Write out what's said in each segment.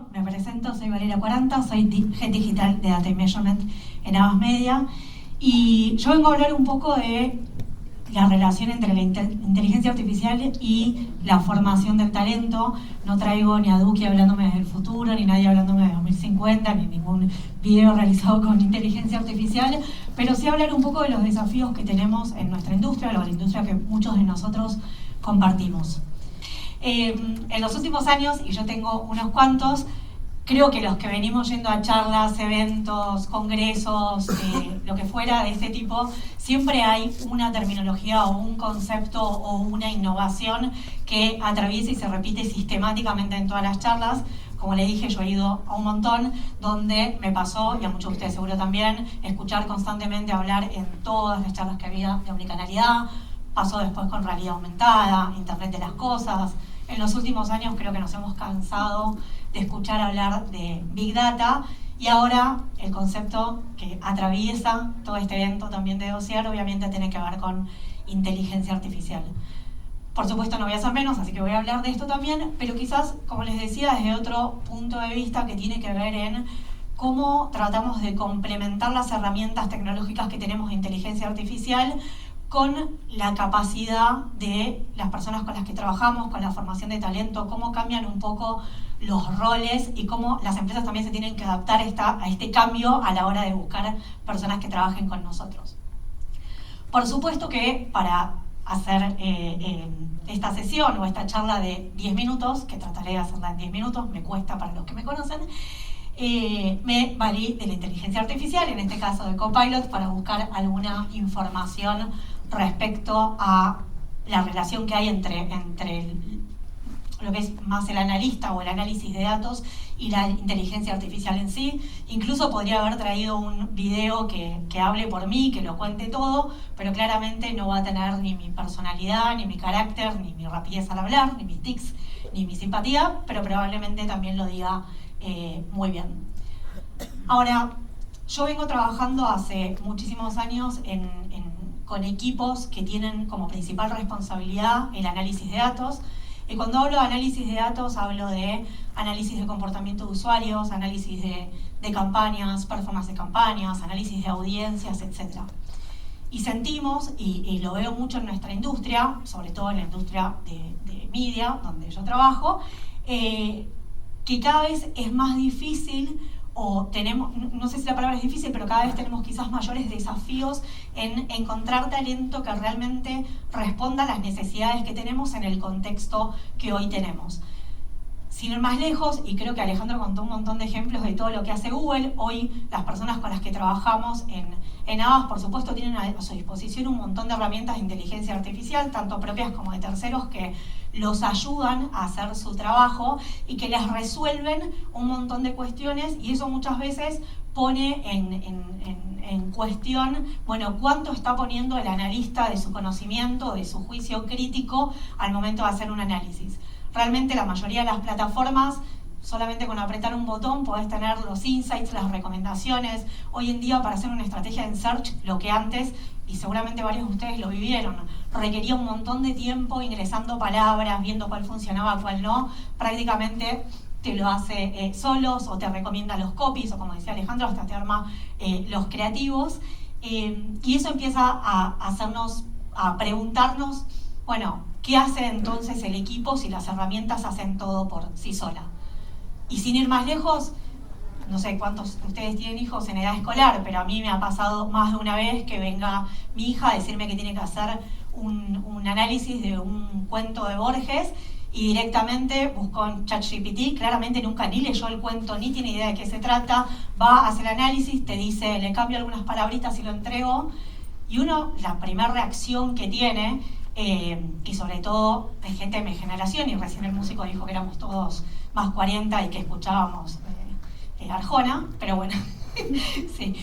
Bueno, me presento, soy Valeria Quaranta, soy Head Digital de Data Measurement en Havas Media y yo vengo a hablar un poco de la relación entre la inteligencia artificial y la formación del talento. No traigo ni a Duki hablándome del futuro, ni nadie hablándome de 2050, ni ningún video realizado con inteligencia artificial, pero sí hablar un poco de los desafíos que tenemos en nuestra industria, la industria que muchos de nosotros compartimos. En los últimos años, y yo tengo unos cuantos, creo que los que venimos yendo a charlas, eventos, congresos, lo que fuera de este tipo, siempre hay una terminología o un concepto o una innovación que atraviesa y se repite sistemáticamente en todas las charlas. Como les dije, yo he ido a un montón donde me pasó, y a muchos de ustedes seguro también, escuchar constantemente hablar en todas las charlas que había de omnicanalidad. Pasó después con realidad aumentada, Internet de las cosas. En los últimos años creo que nos hemos cansado de escuchar hablar de Big Data, y ahora el concepto que atraviesa todo este evento también de Dossier obviamente tiene que ver con inteligencia artificial. Por supuesto no voy a hacer menos, así que voy a hablar de esto también, pero quizás, como les decía, desde otro punto de vista que tiene que ver en cómo tratamos de complementar las herramientas tecnológicas que tenemos de inteligencia artificial con la capacidad de las personas con las que trabajamos, con la formación de talento, cómo cambian un poco los roles y cómo las empresas también se tienen que adaptar a este cambio a la hora de buscar personas que trabajen con nosotros. Por supuesto que para hacer esta sesión o esta charla de 10 minutos, que trataré de hacerla en 10 minutos, me cuesta para los que me conocen, me valí de la inteligencia artificial, en este caso de Copilot, para buscar alguna información respecto a la relación que hay entre lo que es más el analista o el análisis de datos y la inteligencia artificial en sí. Incluso podría haber traído un video que hable por mí, que lo cuente todo, pero claramente no va a tener ni mi personalidad, ni mi carácter, ni mi rapidez al hablar, ni mis tics, ni mi simpatía, pero probablemente también lo diga muy bien. Ahora, yo vengo trabajando hace muchísimos años con equipos que tienen como principal responsabilidad el análisis de datos. Y cuando hablo de análisis de datos, hablo de análisis de comportamiento de usuarios, análisis de campañas, performance de campañas, análisis de audiencias, etc. Y sentimos, y lo veo mucho en nuestra industria, sobre todo en la industria de media, donde yo trabajo, que cada vez es más difícil, o tenemos, no sé si la palabra es difícil, pero cada vez tenemos quizás mayores desafíos en encontrar talento que realmente responda a las necesidades que tenemos en el contexto que hoy tenemos. Sin ir más lejos, y creo que Alejandro contó un montón de ejemplos de todo lo que hace Google, hoy las personas con las que trabajamos en Havas, por supuesto, tienen a su disposición un montón de herramientas de inteligencia artificial, tanto propias como de terceros, que los ayudan a hacer su trabajo y que les resuelven un montón de cuestiones, y eso muchas veces pone en cuestión, bueno, cuánto está poniendo el analista de su conocimiento, de su juicio crítico al momento de hacer un análisis. Realmente la mayoría de las plataformas, solamente con apretar un botón podés tener los insights, las recomendaciones. Hoy en día, para hacer una estrategia en search, lo que antes, y seguramente varios de ustedes lo vivieron, requería un montón de tiempo ingresando palabras, viendo cuál funcionaba, cuál no, prácticamente te lo hace solos, o te recomienda los copies, o como decía Alejandro, hasta te arma los creativos, y eso empieza a preguntarnos, bueno, ¿qué hace entonces el equipo si las herramientas hacen todo por sí sola? Y sin ir más lejos, no sé cuántos de ustedes tienen hijos en edad escolar, pero a mí me ha pasado más de una vez que venga mi hija a decirme que tiene que hacer un análisis de un cuento de Borges, y directamente buscó en ChatGPT, claramente nunca ni leyó el cuento, ni tiene idea de qué se trata, va a hacer el análisis, te dice, le cambio algunas palabritas y lo entrego, y uno, la primera reacción que tiene, y sobre todo de gente de mi generación, y recién el músico dijo que éramos todos más 40 y que escuchábamos Arjona, pero bueno, sí.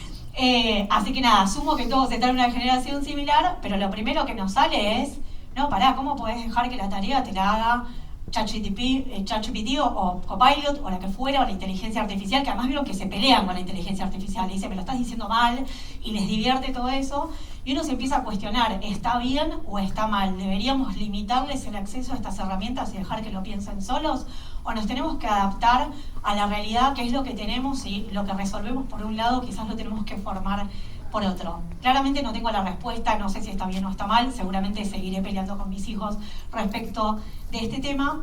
Así que nada, asumo que todos están en una generación similar, pero lo primero que nos sale es, no, pará, ¿cómo podés dejar que la tarea te la haga ChatGPT o Copilot o la que fuera, o la inteligencia artificial, que además vieron que se pelean con la inteligencia artificial, le dicen, me lo estás diciendo mal, y les divierte todo eso? Y uno se empieza a cuestionar, ¿está bien o está mal? ¿Deberíamos limitarles el acceso a estas herramientas y dejar que lo piensen solos? ¿O nos tenemos que adaptar a la realidad, que es lo que tenemos y lo que resolvemos por un lado, quizás lo tenemos que formar por otro? Claramente no tengo la respuesta, no sé si está bien o está mal, seguramente seguiré peleando con mis hijos respecto de este tema,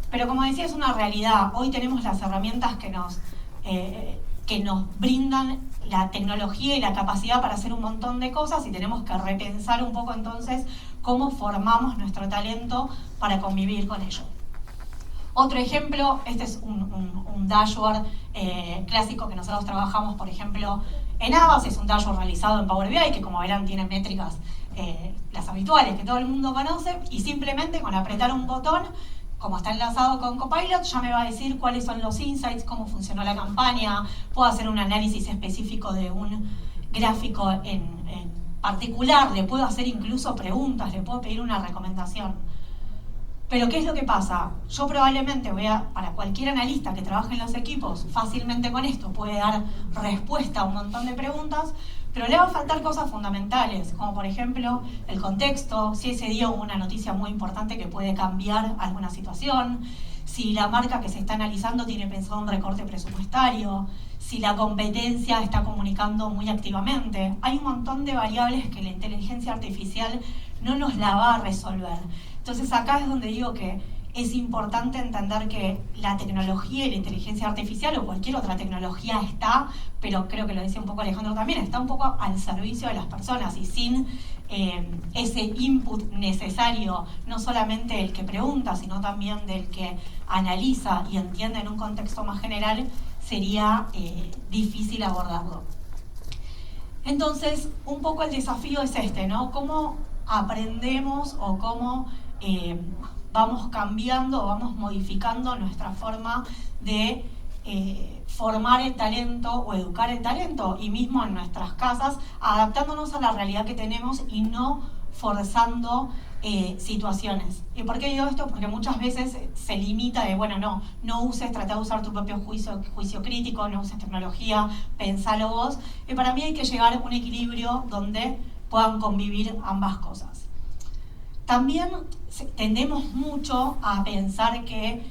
pero como decía, es una realidad. Hoy tenemos las herramientas que nos brindan la tecnología y la capacidad para hacer un montón de cosas, y tenemos que repensar un poco entonces cómo formamos nuestro talento para convivir con ello. Otro ejemplo, este es un dashboard clásico que nosotros trabajamos, por ejemplo, en Avast. Es un dashboard realizado en Power BI que, como verán, tiene métricas las habituales que todo el mundo conoce, y simplemente con apretar un botón, como está enlazado con Copilot, ya me va a decir cuáles son los insights, cómo funcionó la campaña. Puedo hacer un análisis específico de un gráfico en particular, le puedo hacer incluso preguntas, le puedo pedir una recomendación. Pero ¿qué es lo que pasa? Yo probablemente para cualquier analista que trabaje en los equipos, fácilmente con esto puede dar respuesta a un montón de preguntas, pero le va a faltar cosas fundamentales, como por ejemplo el contexto, si ese día hubo una noticia muy importante que puede cambiar alguna situación, si la marca que se está analizando tiene pensado un recorte presupuestario, si la competencia está comunicando muy activamente. Hay un montón de variables que la inteligencia artificial no nos la va a resolver. Entonces acá es donde digo que es importante entender que la tecnología y la inteligencia artificial o cualquier otra tecnología está, pero creo que lo decía un poco Alejandro también, está un poco al servicio de las personas, y sin ese input necesario, no solamente el que pregunta, sino también del que analiza y entiende en un contexto más general, sería difícil abordarlo. Entonces, un poco el desafío es este, ¿no? ¿Cómo aprendemos o cómo vamos cambiando o vamos modificando nuestra forma de formar el talento o educar el talento, y mismo en nuestras casas, adaptándonos a la realidad que tenemos y no forzando situaciones? ¿Y por qué digo esto? Porque muchas veces se limita de, bueno, no uses, trata de usar tu propio juicio crítico, no uses tecnología, pensalo vos. Y para mí hay que llegar a un equilibrio donde puedan convivir ambas cosas. También tendemos mucho a pensar que,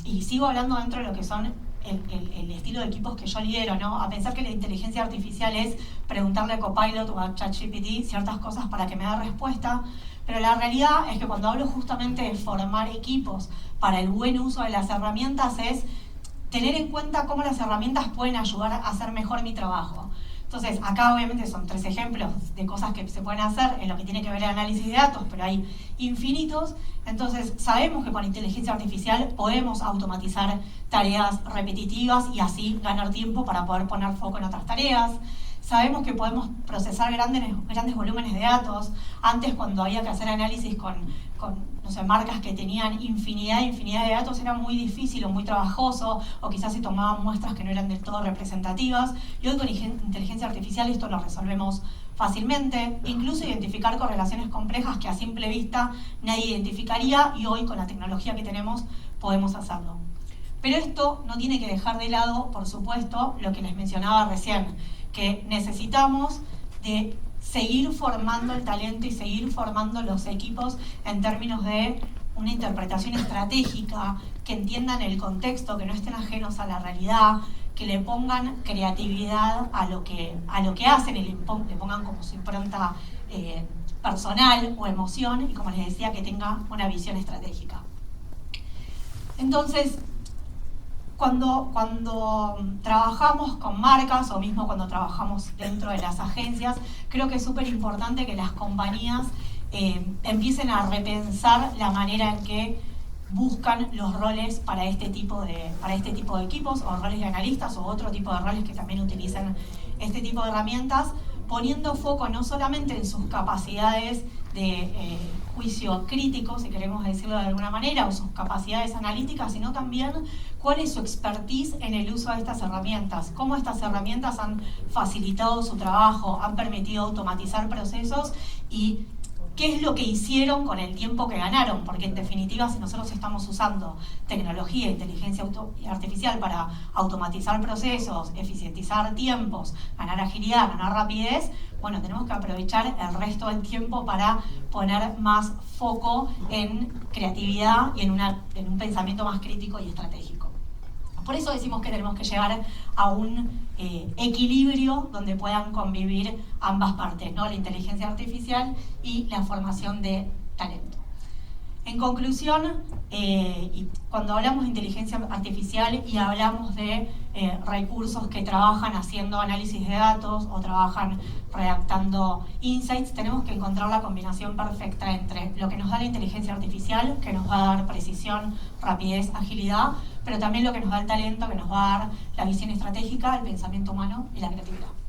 y sigo hablando dentro de lo que son el estilo de equipos que yo lidero, ¿no? A pensar que la inteligencia artificial es preguntarle a Copilot o a ChatGPT ciertas cosas para que me dé respuesta, pero la realidad es que cuando hablo justamente de formar equipos para el buen uso de las herramientas, es tener en cuenta cómo las herramientas pueden ayudar a hacer mejor mi trabajo. Entonces, acá obviamente son 3 ejemplos de cosas que se pueden hacer en lo que tiene que ver el análisis de datos, pero hay infinitos. Entonces, sabemos que con inteligencia artificial podemos automatizar tareas repetitivas y así ganar tiempo para poder poner foco en otras tareas. Sabemos que podemos procesar grandes volúmenes de datos. Antes, cuando había que hacer análisis con no sé, marcas que tenían infinidad de datos, era muy difícil o muy trabajoso, o quizás se tomaban muestras que no eran del todo representativas. Y hoy con inteligencia artificial esto lo resolvemos fácilmente, incluso identificar correlaciones complejas que a simple vista nadie identificaría, y hoy con la tecnología que tenemos podemos hacerlo. Pero esto no tiene que dejar de lado, por supuesto, lo que les mencionaba recién, que necesitamos de seguir formando el talento y seguir formando los equipos en términos de una interpretación estratégica, que entiendan el contexto, que no estén ajenos a la realidad, que le pongan creatividad a lo que hacen y le pongan como su impronta personal o emoción, y como les decía, que tenga una visión estratégica. Entonces, cuando trabajamos con marcas o mismo cuando trabajamos dentro de las agencias, creo que es súper importante que las compañías empiecen a repensar la manera en que buscan los roles para este tipo de equipos, o roles de analistas o otro tipo de roles que también utilizan este tipo de herramientas, poniendo foco no solamente en sus capacidades de juicio crítico, si queremos decirlo de alguna manera, o sus capacidades analíticas, sino también cuál es su expertise en el uso de estas herramientas, cómo estas herramientas han facilitado su trabajo, han permitido automatizar procesos, y qué es lo que hicieron con el tiempo que ganaron, porque en definitiva, si nosotros estamos usando tecnología e inteligencia artificial para automatizar procesos, eficientizar tiempos, ganar agilidad, ganar rapidez, bueno, tenemos que aprovechar el resto del tiempo para poner más foco en creatividad y en un pensamiento más crítico y estratégico. Por eso decimos que tenemos que llegar a un equilibrio donde puedan convivir ambas partes, ¿no? La inteligencia artificial y la formación de talento. En conclusión, y cuando hablamos de inteligencia artificial y hablamos de recursos que trabajan haciendo análisis de datos o trabajan redactando insights, tenemos que encontrar la combinación perfecta entre lo que nos da la inteligencia artificial, que nos va a dar precisión, rapidez, agilidad, pero también lo que nos da el talento, que nos va a dar la visión estratégica, el pensamiento humano y la creatividad.